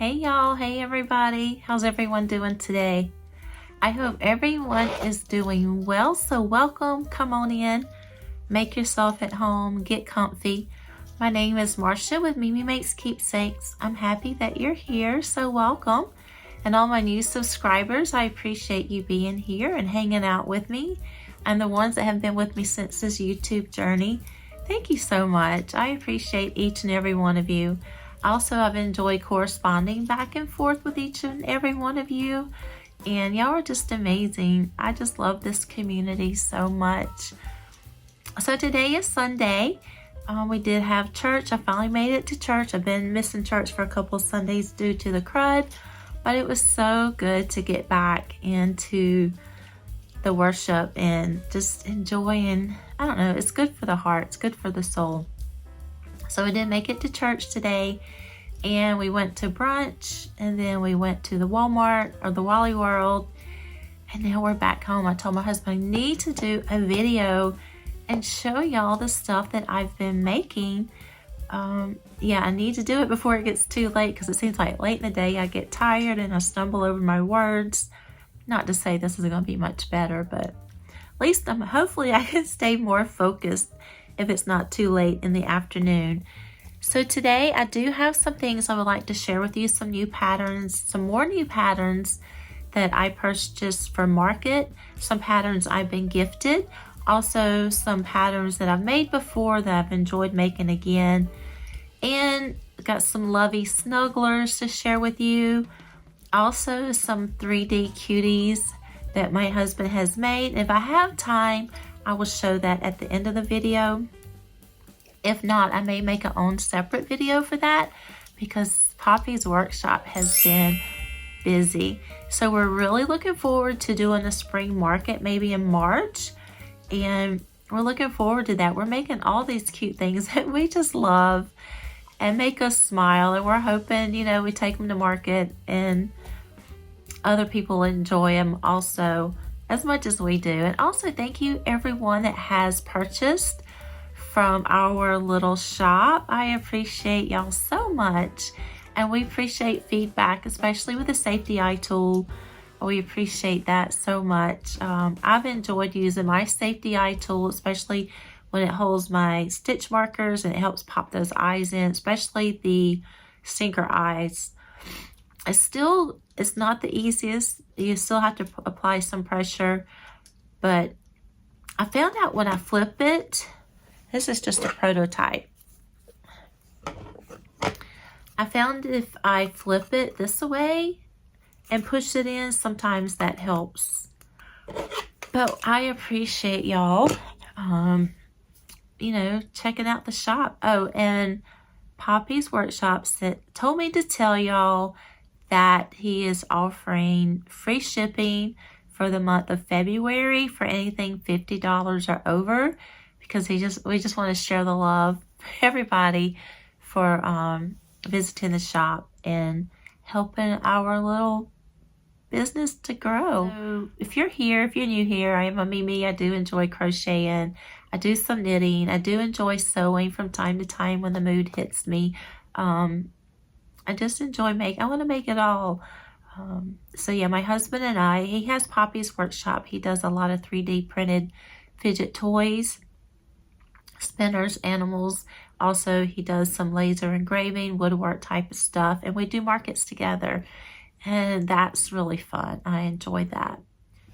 Hey y'all, hey everybody. How's everyone doing today? I hope everyone is doing well. So welcome, come on in, make yourself at home, get comfy. My name is Marcia with Mimi Makes Keepsakes. I'm happy that you're here, so welcome. And all my new subscribers, I appreciate you being here and hanging out with me. And the ones that have been with me since this YouTube journey, thank you so much. I appreciate each and every one of you. Also, I've enjoyed corresponding back and forth with each and every one of you. And y'all are just amazing. I just love this community so much. So today is Sunday. We did have church. I finally made it to church. I've been missing church for a couple of Sundays due to the crud. But it was so good to get back into the worship and just enjoying. I don't know, it's good for the heart. It's good for the soul. So we did make it to church today, and we went to brunch, and then we went to the Walmart or the Wally World, and now we're back home. I told my husband I need to do a video and show y'all the stuff that I've been making. Yeah, I need to do it before it gets too late, because it seems like late in the day I get tired and I stumble over my words. Not to say this is going to be much better, but at least hopefully I can stay more focused if it's not too late in the afternoon. So today I do have some things I would like to share with you, some new patterns, some more new patterns that I purchased for market, some patterns I've been gifted, also some patterns that I've made before that I've enjoyed making again, and got some lovey snugglers to share with you. Also some 3D cuties that my husband has made. If I have time, I will show that at the end of the video. If not, I may make a own separate video for that, because Poppy's workshop has been busy. So we're really looking forward to doing a spring market maybe in March, and we're looking forward to that. We're making all these cute things that we just love and make us smile, and we're hoping, you know, we take them to market and other people enjoy them also as much as we do. And also thank you everyone that has purchased from our little shop. I appreciate y'all so much, and we appreciate feedback, especially with the safety eye tool. We appreciate that so much. I've enjoyed using my safety eye tool, especially when it holds my stitch markers and it helps pop those eyes in, especially the sinker eyes. It's not the easiest. You still have to apply some pressure, but I found out when I flip it, this is just a prototype. I found if I flip it this way and push it in, sometimes that helps. But I appreciate y'all, you know, checking out the shop. Oh, and Poppy's workshop told me to tell y'all that he is offering free shipping for the month of February for anything $50 or over, because we just want to share the love for everybody for visiting the shop and helping our little business to grow. So if you're new here, I am a Mimi. I do enjoy crocheting. I do some knitting. I do enjoy sewing from time to time when the mood hits me. I just enjoy I want to make it all. So yeah, my husband and he has Poppy's workshop. He does a lot of 3D printed fidget toys, spinners, animals. Also, he does some laser engraving, woodwork type of stuff. And we do markets together. And that's really fun. I enjoy that.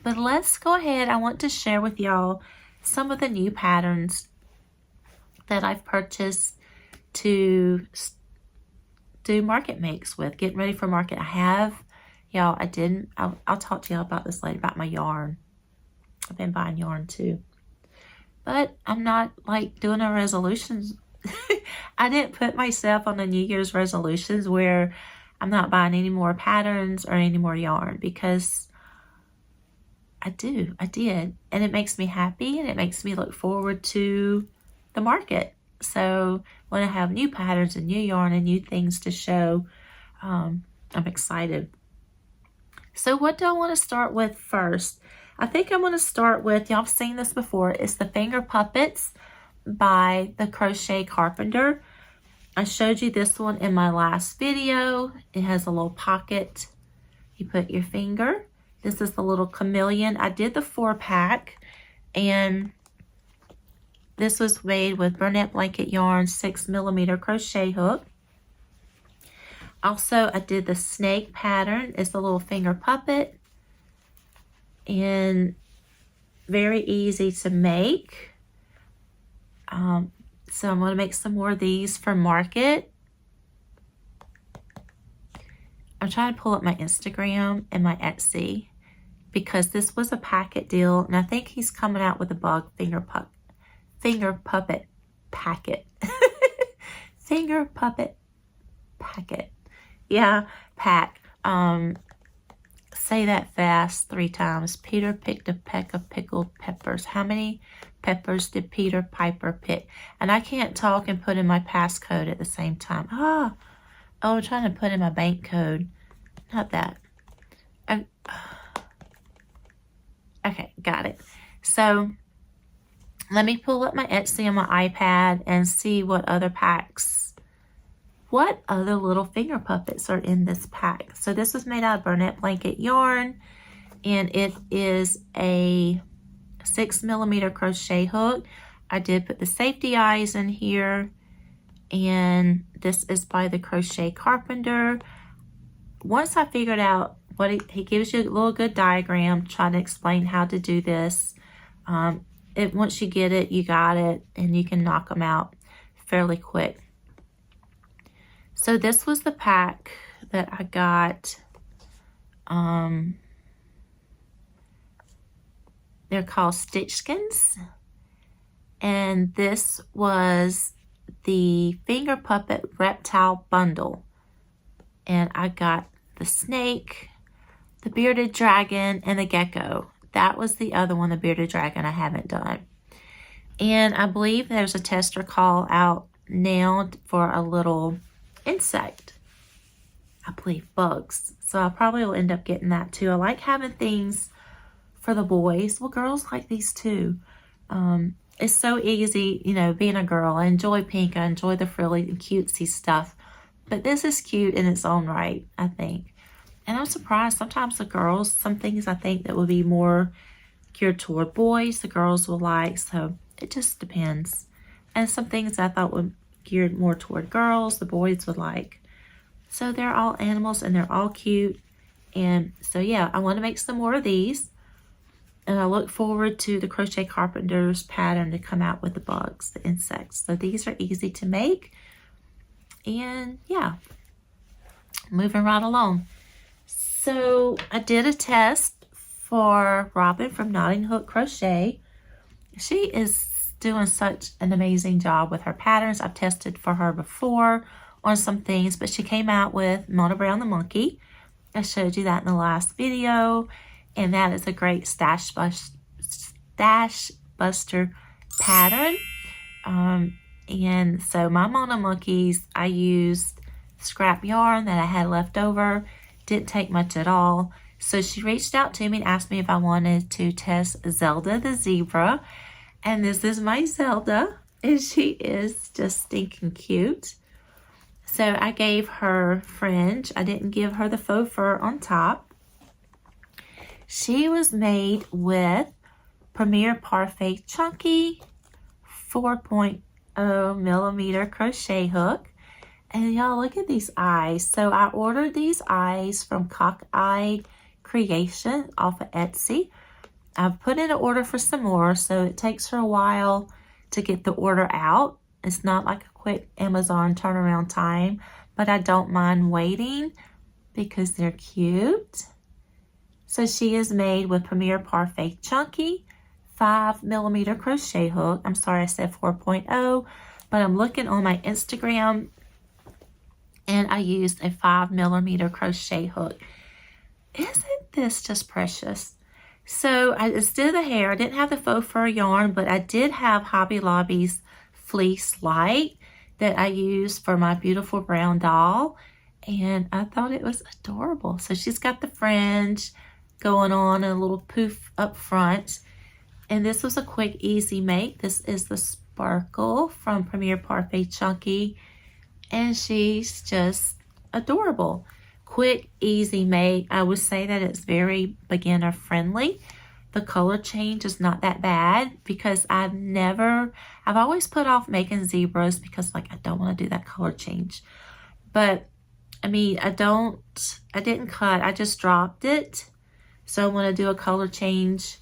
But let's go ahead. I want to share with y'all some of the new patterns that I've purchased to do market makes with, getting ready for market. I have, y'all, I'll talk to y'all about this later, about my yarn. I've been buying yarn too. But I'm not like doing a resolutions. I didn't put myself on the New Year's resolutions where I'm not buying any more patterns or any more yarn, because I did. And it makes me happy, and it makes me look forward to the market. So when I have new patterns and new yarn and new things to show, I'm excited. So what do I want to start with first? I think I'm going to start with, y'all have seen this before, it's the Finger Puppets by the Crochet Carpenter. I showed you this one in my last video. It has a little pocket. You put your finger. This is the little chameleon. I did the 4-pack, and this was made with Burnett Blanket Yarn 6mm crochet hook. Also, I did the snake pattern. It's a little finger puppet, and very easy to make. So I'm going to make some more of these for market. I'm trying to pull up my Instagram and my Etsy because this was a packet deal, and I think he's coming out with a bug finger puppet packet. Finger puppet packet. Yeah, pack. Say that fast 3 times. Peter picked a peck of pickled peppers. How many peppers did Peter Piper pick? And I can't talk and put in my passcode at the same time. Oh, I'm trying to put in my bank code. Not that. Okay, got it. So let me pull up my Etsy on my iPad and see what other little finger puppets are in this pack. So this was made out of Burnett Blanket Yarn, and it is a 6mm crochet hook. I did put the safety eyes in here, and this is by the Crochet Carpenter. Once I figured out what he gives you a little good diagram trying to explain how to do this. Once you get it, you got it, and you can knock them out fairly quick. So this was the pack that I got. They're called Stitchkins. And this was the Finger Puppet Reptile Bundle. And I got the snake, the bearded dragon, and the gecko. That was the other one, the bearded dragon, I haven't done. And I believe there's a tester call out now for a little insect. I believe bugs. So I probably will end up getting that too. I like having things for the boys. Well, girls like these too. It's so easy, you know, being a girl. I enjoy pink. I enjoy the frilly and cutesy stuff. But this is cute in its own right, I think. And I'm surprised sometimes the girls, some things I think that would be more geared toward boys, the girls will like. So it just depends. And some things I thought would geared more toward girls, the boys would like. So they're all animals and they're all cute. And so yeah, I want to make some more of these. And I look forward to the Crochet Carpenter's pattern to come out with the bugs, the insects. So these are easy to make. And yeah, moving right along. So I did a test for Robin from Knotting Hook Crochet. She is doing such an amazing job with her patterns. I've tested for her before on some things, but she came out with Mona Brown the Monkey. I showed you that in the last video, and that is a great stash buster pattern. And so my Mona monkeys, I used scrap yarn that I had left over. Didn't take much at all. So she reached out to me and asked me if I wanted to test Zelda the zebra. And this is my Zelda, and she is just stinking cute. So I gave her fringe. I didn't give her the faux fur on top. She was made with Premier Parfait Chunky 4.0mm crochet hook. And y'all, look at these eyes. So I ordered these eyes from Cockeyed Creations off of Etsy. I've put in an order for some more, so it takes her a while to get the order out. It's not like a quick Amazon turnaround time, but I don't mind waiting because they're cute. So she is made with Premier Parfait Chunky 5mm crochet hook. I'm sorry I said 4.0, but I'm looking on my Instagram and I used a 5mm crochet hook. Isn't this just precious? So I just did the hair. I didn't have the faux fur yarn, but I did have Hobby Lobby's Fleece Light that I used for my beautiful brown doll. And I thought it was adorable. So she's got the fringe going on and a little poof up front. And this was a quick, easy make. This is the Sparkle from Premier Parfait Chunky. and she's just adorable. Quick, easy make. I would say that it's very beginner friendly. The color change is not that bad because I've always put off making zebras because like I don't want to do that color change. But I mean, I didn't cut, I just dropped it. So when I do a color change,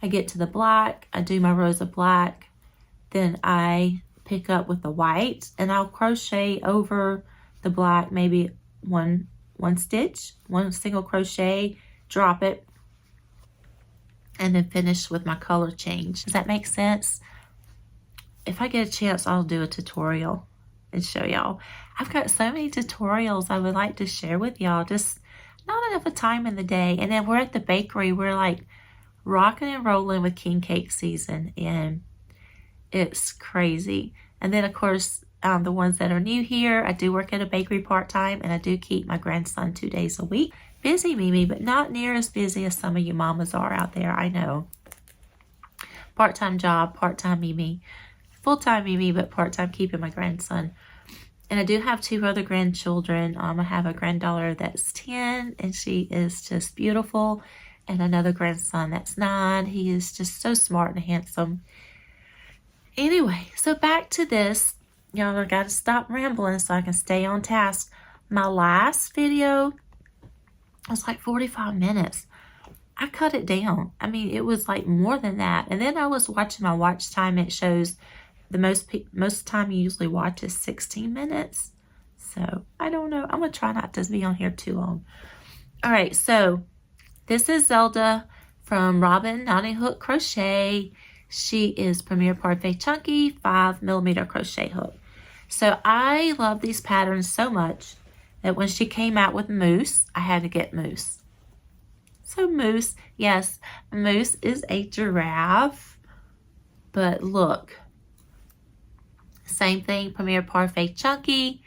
I get to the black, I do my rows of black, then I pick up with the white and I'll crochet over the black, maybe one stitch, one single crochet, drop it, and then finish with my color change. Does that make sense? If I get a chance, I'll do a tutorial and show y'all. I've got so many tutorials I would like to share with y'all, just not enough of time in the day. And then we're at the bakery, we're like rocking and rolling with king cake season, and it's crazy. And then of course, the ones that are new here, I do work at a bakery part-time, and I do keep my grandson 2 days a week. Busy Mimi, but not near as busy as some of you mamas are out there, I know. Part-time job, part-time Mimi. Full-time Mimi, but part-time keeping my grandson. And I do have 2 other grandchildren. I have a granddaughter that's 10, and she is just beautiful. And another grandson that's 9. He is just so smart and handsome. Anyway, so back to this. Y'all, I gotta stop rambling so I can stay on task. My last video was like 45 minutes. I cut it down. I mean, it was like more than that. And then I was watching my watch time. It shows the most time you usually watch is 16 minutes. So I don't know. I'm gonna try not to be on here too long. All right, so this is Zelda from Robin Knotting Hook Crochet. She is Premier Parfait Chunky 5mm crochet hook. So I love these patterns so much that when she came out with Moose, I had to get Moose. So Moose, yes, Moose is a giraffe, but look, same thing, Premier Parfait Chunky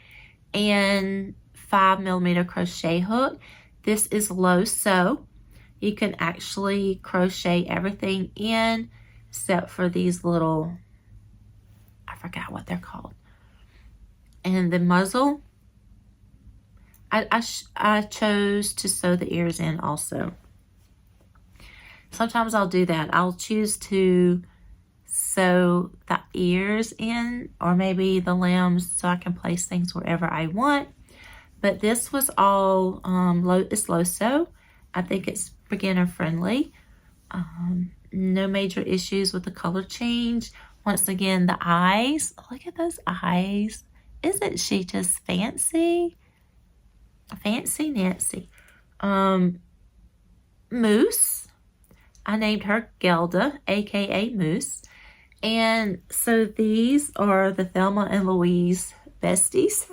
and 5mm crochet hook. This is low sew. You can actually crochet everything in except for these little, I forgot what they're called. And the muzzle, I chose to sew the ears in also. Sometimes I'll do that. I'll choose to sew the ears in, or maybe the limbs, so I can place things wherever I want. But this was all it's low sew. I think it's beginner friendly. No major issues with the color change. Once again, the eyes, look at those eyes. Isn't she just fancy? Fancy Nancy. Moose, I named her Gelda, aka Moose. And so these are the Thelma and Louise besties.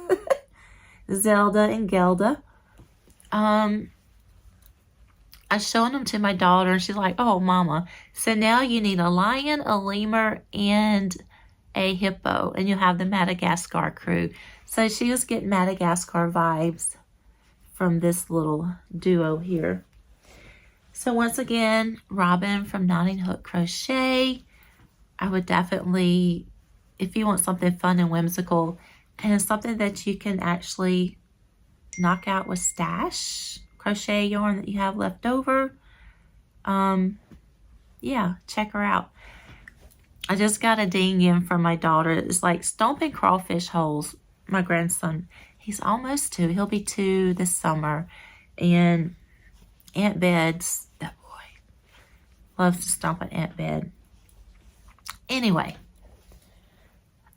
Zelda and Gelda. I showed them to my daughter, and she's like, oh, mama, so now you need a lion, a lemur, and a hippo, and you have the Madagascar crew. So she was getting Madagascar vibes from this little duo here. So once again, Robin from Knotting Hook Crochet. I would definitely, if you want something fun and whimsical, and something that you can actually knock out with stash crochet yarn that you have left over, yeah, check her out. I just got a ding in from my daughter. It's like stomping crawfish holes. My grandson, he's almost 2. He'll be 2 this summer. And Aunt Bed's, that boy, loves to stomp an Aunt Bed. Anyway,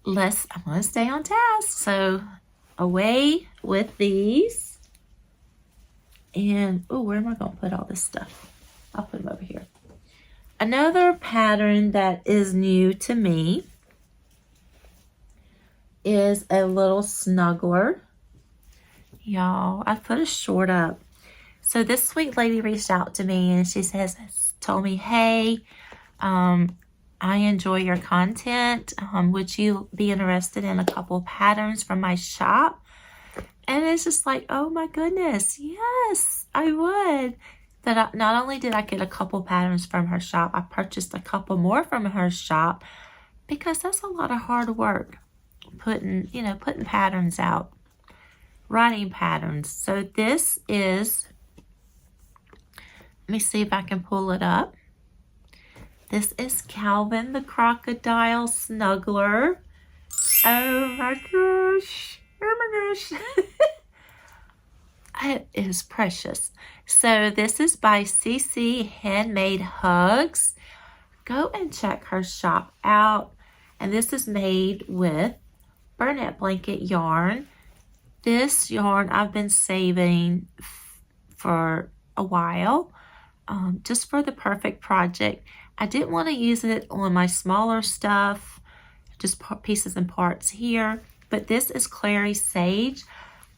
I'm going to stay on task. So away with these. And, oh, where am I going to put all this stuff? I'll put them over here. Another pattern that is new to me is a little snuggler. Y'all, I put a short up. So this sweet lady reached out to me, and she told me, hey, I enjoy your content. Would you be interested in a couple patterns from my shop? And it's just like, oh my goodness, yes, I would. That not only did I get a couple patterns from her shop, I purchased a couple more from her shop because that's a lot of hard work putting, putting patterns out, writing patterns. So this is, let me see if I can pull it up. This is Calvin the Crocodile Snuggler. Oh my gosh. Oh my gosh. It is precious. So this is by CC Handmade Hugs. Go and check her shop out. And this is made with Burnett blanket yarn. This yarn I've been saving for a while, just for the perfect project. I didn't want to use it on my smaller stuff, just pieces and parts here. But this is Clary Sage.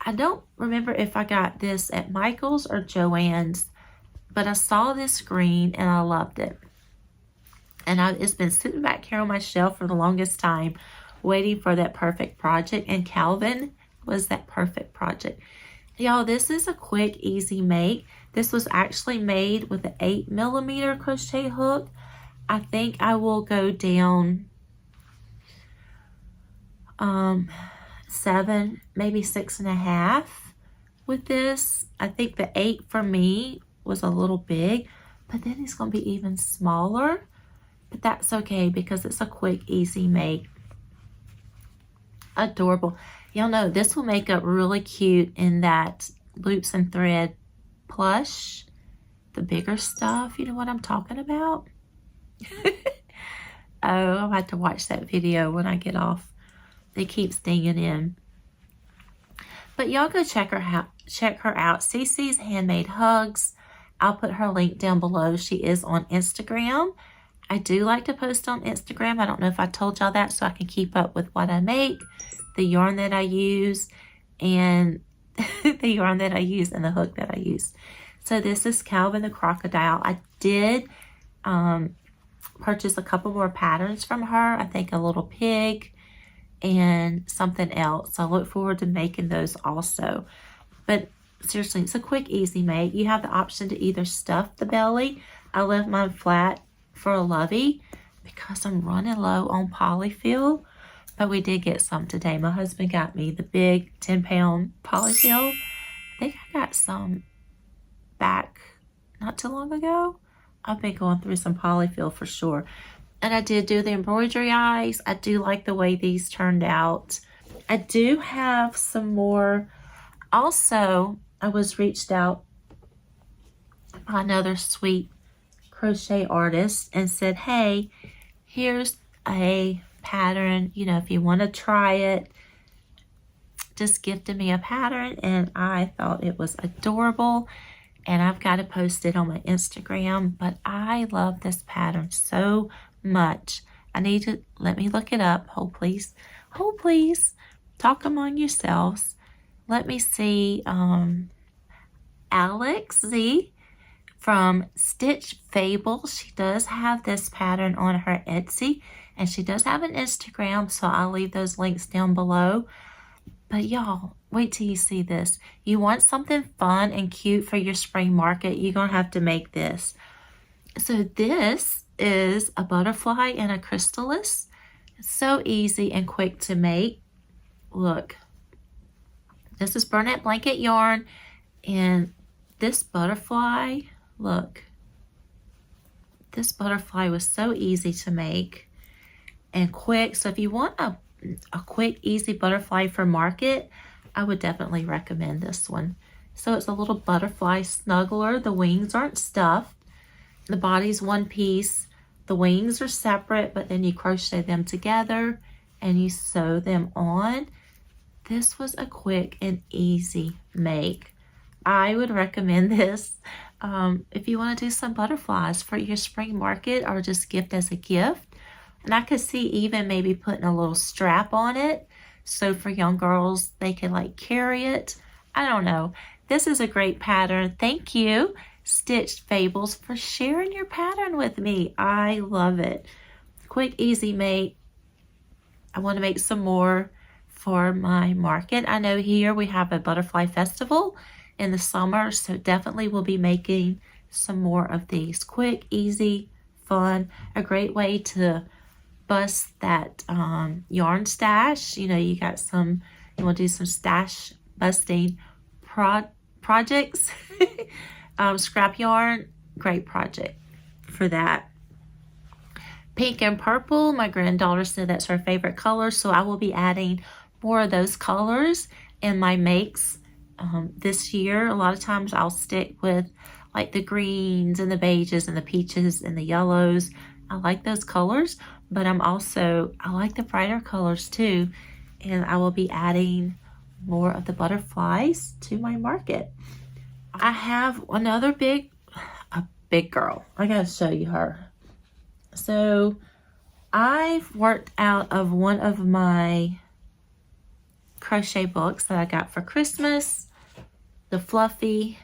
I don't remember if I got this at Michael's or Joann's, but I saw this green and I loved it. And it's been sitting back here on my shelf for the longest time, waiting for that perfect project. And Calvin was that perfect project. Y'all, this is a quick, easy make. This was actually made with an 8mm crochet hook. I think I will go down 7, maybe 6.5 with this. I think the 8 for me was a little big, but then it's going to be even smaller. But that's okay because it's a quick, easy make. Adorable. Y'all know this will make up really cute in that loops and thread plush. The bigger stuff, you know what I'm talking about? Oh, I'll have to watch that video when I get off. They keep stinging in. But y'all go check her out. CC's Handmade Hugs. I'll put her link down below. She is on Instagram. I do like to post on Instagram. I don't know if I told y'all that, so I can keep up with what I make, the yarn that I use, and the yarn that I use and the hook that I use. So this is Calvin the Crocodile. I did purchase a couple more patterns from her. I think a little pig and something else. So I look forward to making those also. But seriously, it's a quick, easy make. You have the option to either stuff the belly. I left mine flat for a lovey because I'm running low on polyfill. But we did get some today. My husband got me the big 10-pound polyfill. I think I got some back not too long ago. I've been going through some polyfill for sure. And I did do the embroidery eyes. I do like the way these turned out. I do have some more. Also, I was reached out by another sweet crochet artist and said, hey, here's a pattern. You know, if you want to try it, just gifted me a pattern. And I thought it was adorable. And I've got to post it on my Instagram. But I love this pattern so much. I need to, let me look it up. Hold please. Hold please. Talk among yourselves. Let me see. Alex Z from Stitch Fables. She does have this pattern on her Etsy. And she does have an Instagram. So I'll leave those links down below. But y'all, wait till you see this. You want something fun and cute for your spring market, you're going to have to make this. So this is a butterfly and a chrysalis. It's so easy and quick to make. Look, this is Burnett blanket yarn. And this butterfly, look. This butterfly was so easy to make and quick. So if you want a quick, easy butterfly for market, I would definitely recommend this one. So it's a little butterfly snuggler. The wings aren't stuffed. The body's one piece. The wings are separate, but then you crochet them together and you sew them on. This was a quick and easy make. I would recommend this if you want to do some butterflies for your spring market or just gift as a gift. And I could see even maybe putting a little strap on it. So for young girls, they can like carry it. I don't know. This is a great pattern. Thank you, Stitched Fables, for sharing your pattern with me. I love it. Quick, easy make. I want to make some more for my market. I know here we have a butterfly festival in the summer. So definitely we'll be making some more of these. Quick, easy, fun. A great way to bust that yarn stash. You know, you got some, you want to do some stash busting projects. Scrap yarn, great project for that. Pink and purple, my granddaughter said that's her favorite color, so I will be adding more of those colors in my makes this year. A lot of times I'll stick with like the greens and the beiges and the peaches and the yellows. I like those colors, but I like the brighter colors too, and I will be adding more of the butterflies to my market. I have another big girl. I gotta show you her. So I've worked out of one of my crochet books that I got for Christmas, the Fluffy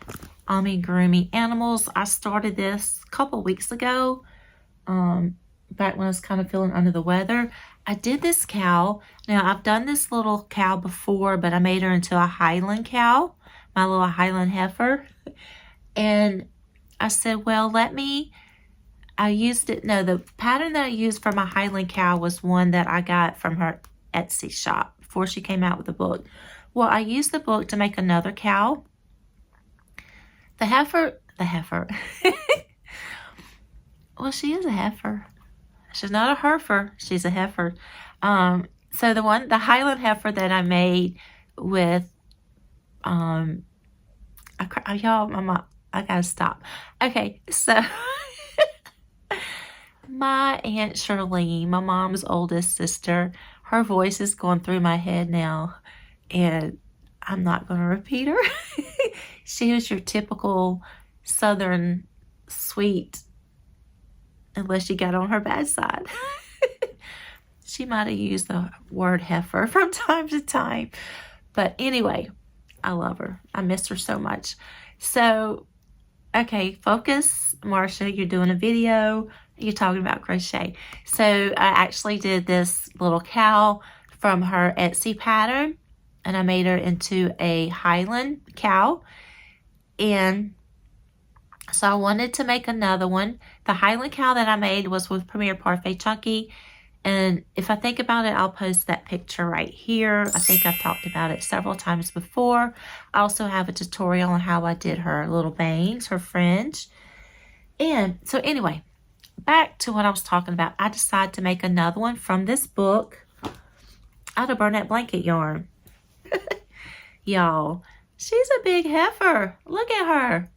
Amigurumi Animals. I started this a couple weeks ago, back when I was kind of feeling under the weather. I did this cow. Now I've done this little cow before, but I made her into a Highland cow, my little Highland heifer. And I said, well, the pattern that I used for my Highland cow was one that I got from her Etsy shop before she came out with the book. Well, I used the book to make another cow. The heifer. Well, she is a heifer. She's not a herfer. She's a heifer. So the Highland heifer that I made with, y'all, I gotta stop. Okay, so my Aunt Charlene, my mom's oldest sister, her voice is going through my head now, and I'm not going to repeat her. She was your typical Southern sweet, unless you got on her bad side. She might have used the word heifer from time to time. But anyway, I love her. I miss her so much. So, okay, focus, Marcia. You're doing a video. You're talking about crochet. So I actually did this little cow from her Etsy pattern, and I made her into a Highland cow. And so I wanted to make another one. The Highland cow that I made was with Premier Parfait Chunky. And if I think about it, I'll post that picture right here. I think I've talked about it several times before. I also have a tutorial on how I did her little bangs, her fringe. And so anyway, back to what I was talking about. I decided to make another one from this book out of Bernat blanket yarn. Y'all, she's a big heifer. Look at her.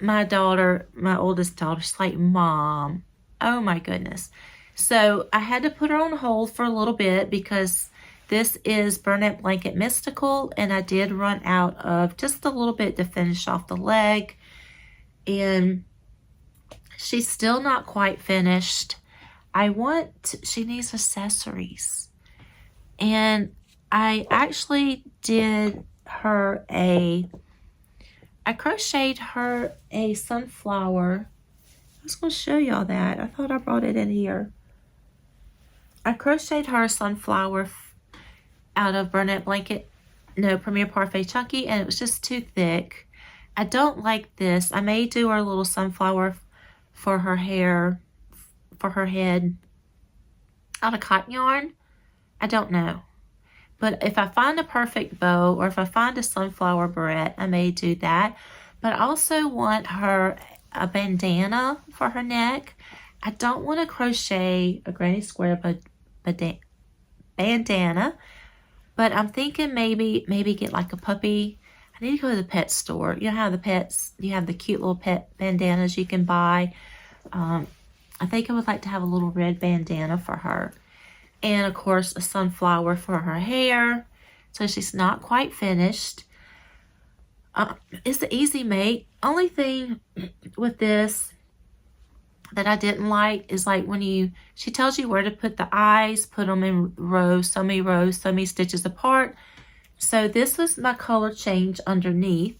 My oldest daughter, she's like, Mom, oh my goodness. So I had to put her on hold for a little bit because this is Bernat Blanket Mystical, and I did run out of just a little bit to finish off the leg. And she's still not quite finished. She needs accessories. And I actually did her I crocheted her a sunflower. I was going to show y'all that. I thought I brought it in here. I crocheted her a sunflower out of Bernat Premier Parfait Chunky, and it was just too thick. I don't like this. I may do her little sunflower for her hair, for her head, out of cotton yarn. I don't know. But if I find a perfect bow, or if I find a sunflower barrette, I may do that. But I also want her a bandana for her neck. I don't want to crochet a granny square bandana, but I'm thinking maybe get like a puppy. I need to go to the pet store. You know how you have the cute little pet bandanas you can buy. I think I would like to have a little red bandana for her. And of course, a sunflower for her hair. So she's not quite finished. It's an easy make. Only thing with this that I didn't like is like she tells you where to put the eyes, put them in rows, so many stitches apart. So this was my color change underneath.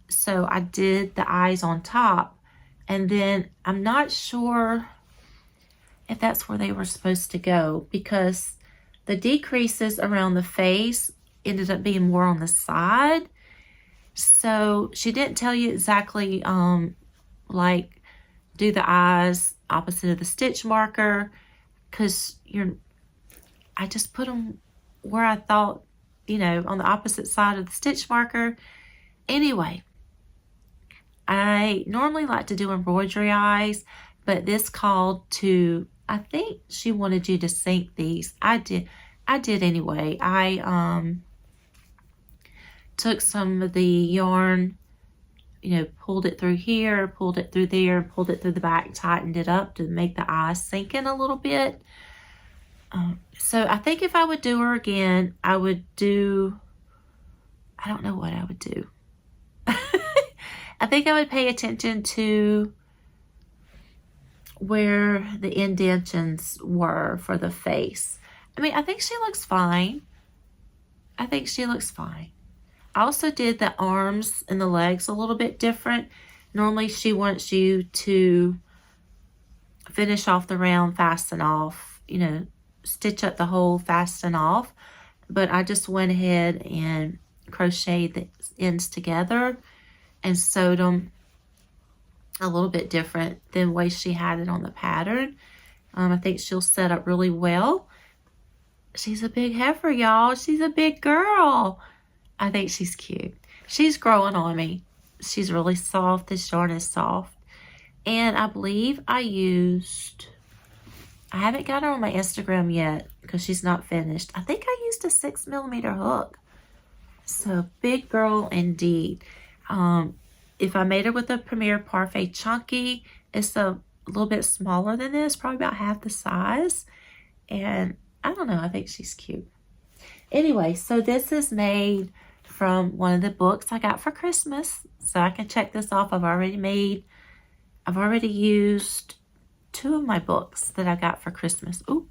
So I did the eyes on top, and then I'm not sure if that's where they were supposed to go, because the decreases around the face ended up being more on the side. So she didn't tell you exactly like do the eyes opposite of the stitch marker, because I just put them where I thought, you know, on the opposite side of the stitch marker. Anyway, I normally like to do embroidery eyes, but this called to, I think she wanted you to sync these. I did anyway. I took some of the yarn, you know, pulled it through here, pulled it through there, pulled it through the back, tightened it up to make the eyes sink in a little bit. So I think if I would do her again, I would do, I don't know what I would do. I think I would pay attention to where the indentions were for the face. I mean, I think she looks fine. I think she looks fine. I also did the arms and the legs a little bit different. Normally she wants you to finish off the round, fasten off, you know, stitch up the hole, fasten off. But I just went ahead and crocheted the ends together and sewed them a little bit different than the way she had it on the pattern. I think she'll set up really well. She's a big heifer, y'all. She's a big girl. I think she's cute. She's growing on me. She's really soft. This yarn is soft. And I believe I haven't got her on my Instagram yet because she's not finished. I think I used a 6mm hook. So big girl indeed. If I made her with a Premier Parfait Chunky, it's a little bit smaller than this, probably about half the size. And I don't know, I think she's cute. Anyway, so this is made from one of the books I got for Christmas. So I can check this off. I've already used 2 of my books that I got for Christmas. Ooh,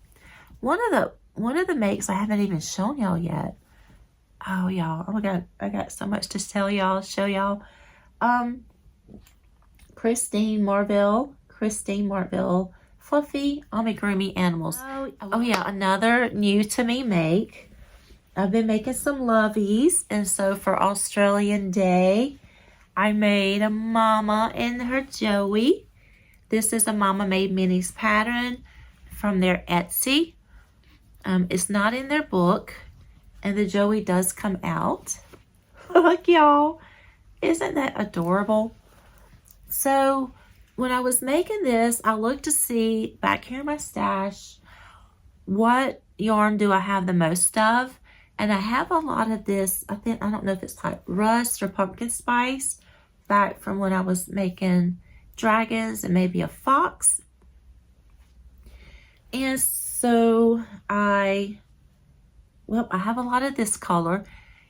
one of the makes I haven't even shown y'all yet. Oh, y'all. Oh my God. I got so much to tell y'all, show y'all. Christine Marville, Fluffy Amigurumi Animals. Oh yeah, another new to me make. I've been making some lovies, and so for Australian Day, I made a mama and her Joey. This is a Mama Made Minis pattern from their Etsy. It's not in their book, and the Joey does come out. Look, y'all. Isn't that adorable? So when I was making this, I looked to see back here in my stash, what yarn do I have the most of? And I have a lot of this, I don't know if it's like rust or pumpkin spice, back from when I was making dragons and maybe a fox. And so I have a lot of this color.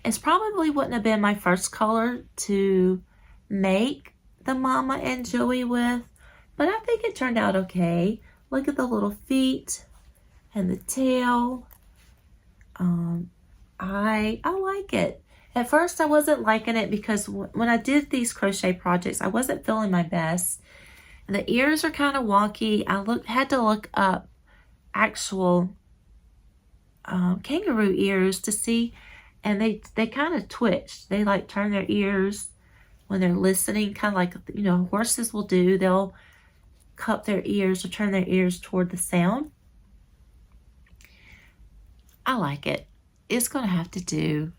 It probably wouldn't have been my first color to make the Mama and Joey with, but I think it turned out okay. Look at the little feet and the tail. I like it. At first I wasn't liking it because when I did these crochet projects, I wasn't feeling my best. And the ears are kind of wonky. I had to look up actual kangaroo ears to see, and they kind of twitch. They like turn their ears when they're listening, kind of like, you know, horses will do. They'll cup their ears or turn their ears toward the sound. I like it. It's going to have to do.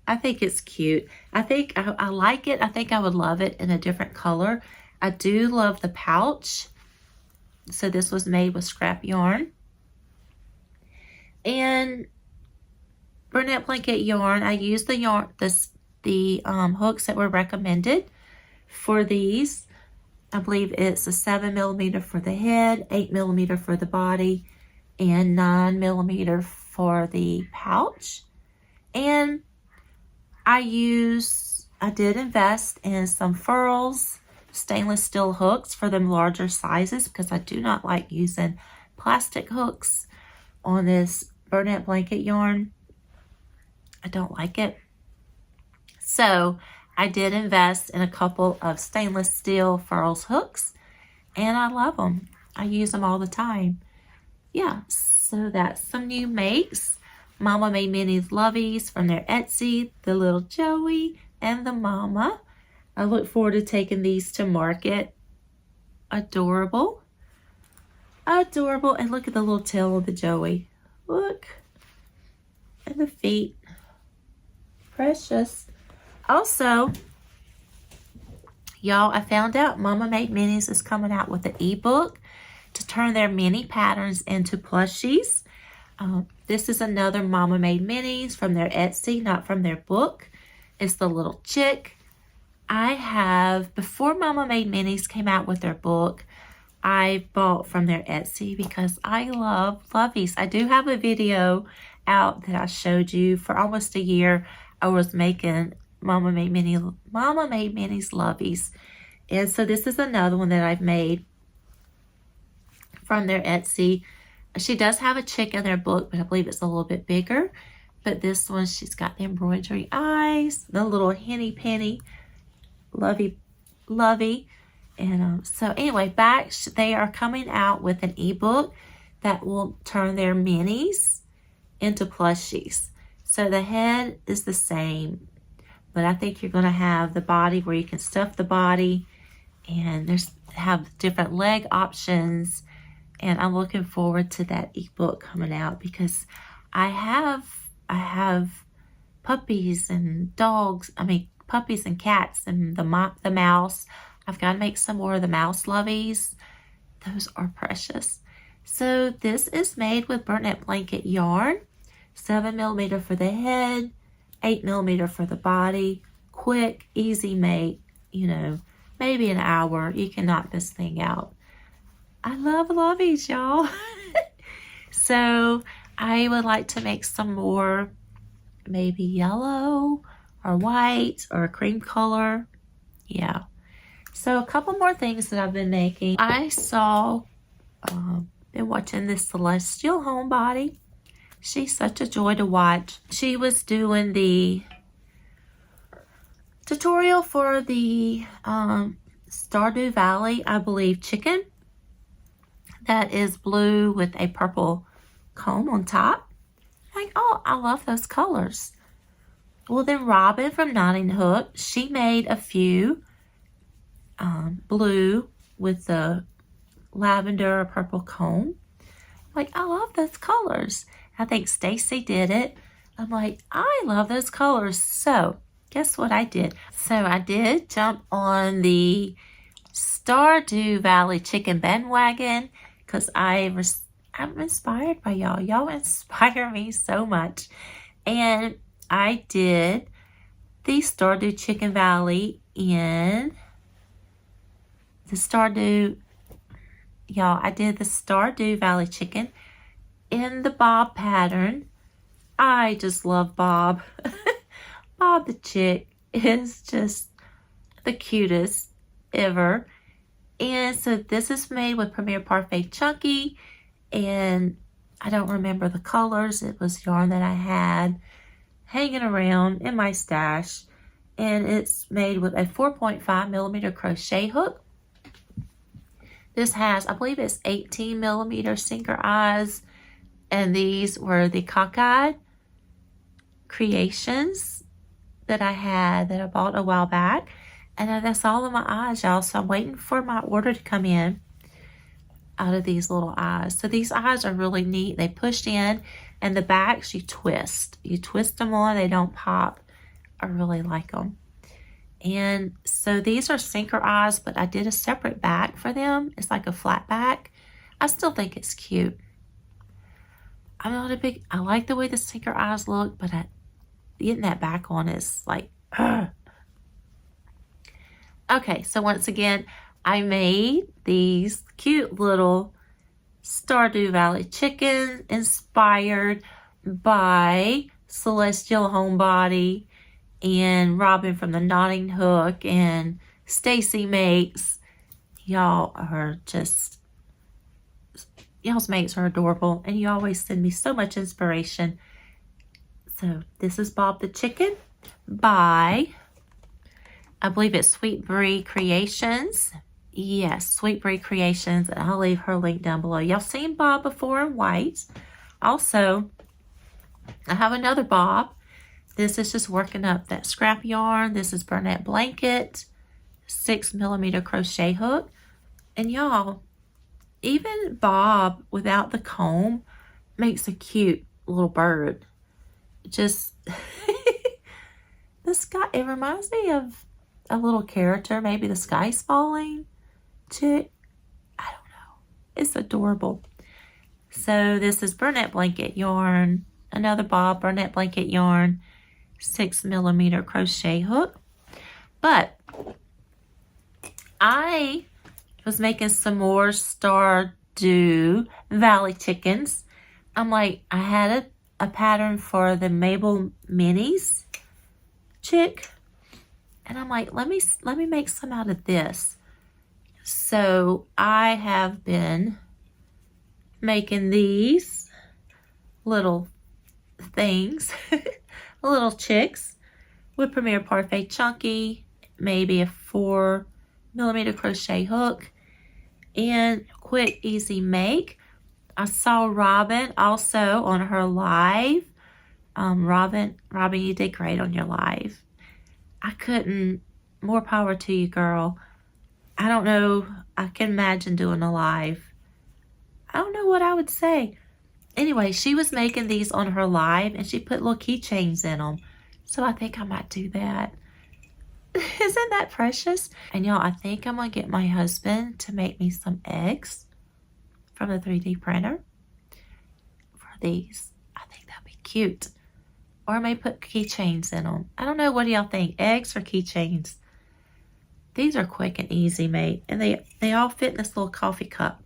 I think it's cute. I think I like it. I think I would love it in a different color. I do love the pouch. So this was made with scrap yarn. And Bernette Blanket yarn, I used the yarn, the hooks that were recommended for these. I believe it's a 7mm for the head, 8mm for the body, and 9mm for the pouch. And I did invest in some furls, stainless steel hooks for them larger sizes, because I do not like using plastic hooks on this Bernette Blanket yarn. I don't like it. So I did invest in a couple of stainless steel furls hooks, and I love them. I use them all the time. Yeah, so that's some new makes. Mama Made Minis Lovies from their Etsy, the little Joey and the Mama. I look forward to taking these to market. Adorable. Adorable. And look at the little tail of the Joey. Look. And the feet. Precious. Also, y'all, I found out Mama Made Minis is coming out with an ebook to turn their mini patterns into plushies. This is another Mama Made Minis from their Etsy, not from their book. It's the little chick. I have, before Mama Made Minis came out with their book, I bought from their Etsy because I love Loveys. I do have a video out that I showed you. For almost a year, I was making Mama Made Minis Loveys. And so this is another one that I've made from their Etsy. She does have a chick in their book, but I believe it's a little bit bigger. But this one, she's got the embroidery eyes, the little henny penny, lovey. And so anyway, they are coming out with an ebook that will turn their minis into plushies. So the head is the same, but I think you're going to have the body where you can stuff the body, and have different leg options. And I'm looking forward to that ebook coming out because I have puppies and dogs. I mean, puppies and cats and the mouse. I've got to make some more of the mouse loveys. Those are precious. So this is made with burlap blanket yarn. 7mm for the head, 8mm for the body. Quick, easy make, maybe an hour. You can knock this thing out. I love loveys, y'all. So I would like to make some more, maybe yellow or white or a cream color. Yeah. So a couple more things that I've been making. I saw, been watching this Celestial Homebody. She's such a joy to watch. She was doing the tutorial for the Stardew Valley, I believe, chicken. That is blue with a purple comb on top. Like, oh, I love those colors. Well, then Robin from Knotting Hook, she made a few blue with the lavender or purple comb. Like, I love those colors. I think Stacy did it. I'm like, I love those colors. So guess what I did? So I did jump on the Stardew Valley chicken bandwagon because I'm inspired by y'all. Y'all inspire me so much. And I did the Stardew Chicken Valley in the Stardew, y'all, I did the Stardew Valley chicken in the Bob pattern. I just love Bob. Bob the chick is just the cutest ever. And so this is made with Premier Parfait Chunky, and I don't remember the colors. It was yarn that I had hanging around in my stash, and it's made with a 4.5mm crochet hook. This has, I believe it's 18mm sinker eyes, and these were the Cockeyed Creations that I bought a while back. And that's all of my eyes, y'all. So I'm waiting for my order to come in out of these little eyes. So these eyes are really neat. They push in, and the backs you twist. You twist them on, they don't pop. I really like them. And so these are sinker eyes, but I did a separate back for them. It's like a flat back. I still think it's cute. I'm not a big, I like the way the sinker eyes look, but getting that back on is like, ugh. Okay, so once again, I made these cute little Stardew Valley chickens inspired by Celestial Homebody and Robin from the Knotting Hook and Stacy Makes. Y'all are just, y'all's makes are adorable, and you always send me so much inspiration. So this is Bob the Chicken by, I believe it's Sweet Brie Creations. Yes, Sweet Brie Creations, and I'll leave her link down below. Y'all seen Bob before in white. Also, I have another Bob. This is just working up that scrap yarn. This is Burnett Blanket, 6mm crochet hook. And y'all, even Bob without the comb makes a cute little bird. Just the sky, it reminds me of a little character, maybe the sky's falling chick. I don't know. It's adorable. So this is Burnett blanket yarn, another Bob Burnett blanket yarn, 6mm crochet hook. But I was making some more Stardew Valley chickens. I'm like, I had a pattern for the Mabel Minis chick, and I'm like, let me make some out of this. So I have been making these little things, little chicks with Premier Parfait Chunky, maybe a 4mm crochet hook, and quick easy make. I saw Robin also on her live. Robin, you did great on your live. I couldn't, more power to you, girl. I don't know, I can imagine doing a live. I don't know what I would say. Anyway, she was making these on her live, and she put little keychains in them. So I think I might do that. Isn't that precious? And y'all, I think I'm going to get my husband to make me some eggs from the 3D printer for these. I think that'd be cute. Or I may put keychains in them. I don't know. What do y'all think? Eggs or keychains? These are quick and easy made. And they all fit in this little coffee cup.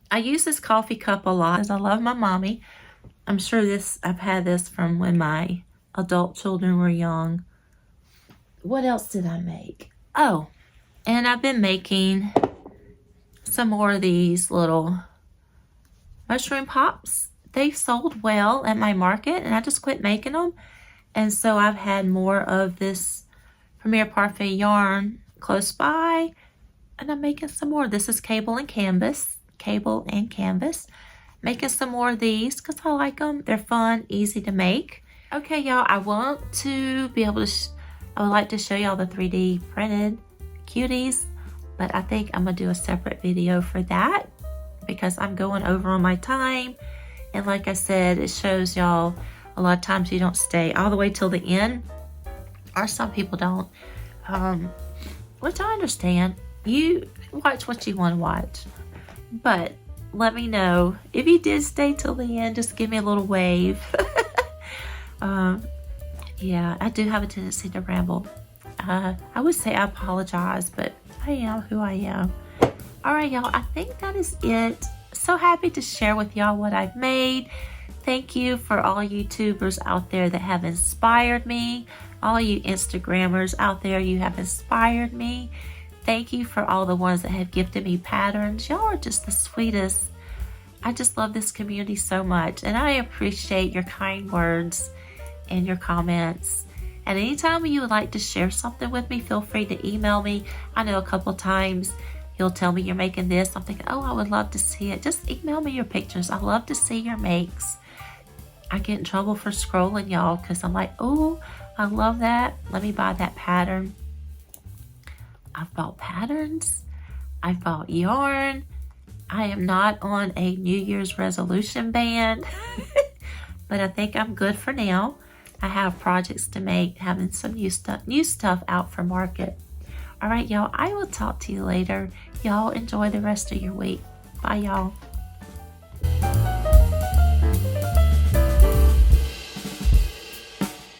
I use this coffee cup a lot because I love my mommy. I'm sure I've had this from when my adult children were young. What else did I make? Oh, and I've been making some more of these little mushroom pops. They've sold well at my market, and I just quit making them. And so I've had more of this Premier Parfait yarn close by, and I'm making some more. This is cable and canvas. Making some more of these because I like them. They're fun, easy to make. Okay, y'all, I want to be able to, I would like to show y'all the 3D printed cuties, but I think I'm going to do a separate video for that because I'm going over on my time. And like I said, it shows y'all a lot of times you don't stay all the way till the end, or some people don't, which I understand. You watch what you want to watch. But let me know if you did stay till the end. Just give me a little wave. Yeah, I do have a tendency to ramble. I would say I apologize, but I am who I am. All right, y'all, I think that is it. So happy to share with y'all what I've made. Thank you for all YouTubers out there that have inspired me. All you Instagrammers out there, you have inspired me. Thank you for all the ones that have gifted me patterns. Y'all are just the sweetest. I just love this community so much, and I appreciate your kind words and your comments. And anytime you would like to share something with me, feel free to email me. I know a couple times you'll tell me you're making this. I'm thinking, oh, I would love to see it. Just email me your pictures. I love to see your makes. I get in trouble for scrolling, y'all, because I'm like, oh, I love that. Let me buy that pattern. I've bought patterns. I've bought yarn. I am not on a New Year's resolution ban, but I think I'm good for now. I have projects to make, having some new stuff out for market. All right, y'all, I will talk to you later. Y'all enjoy the rest of your week. Bye, y'all.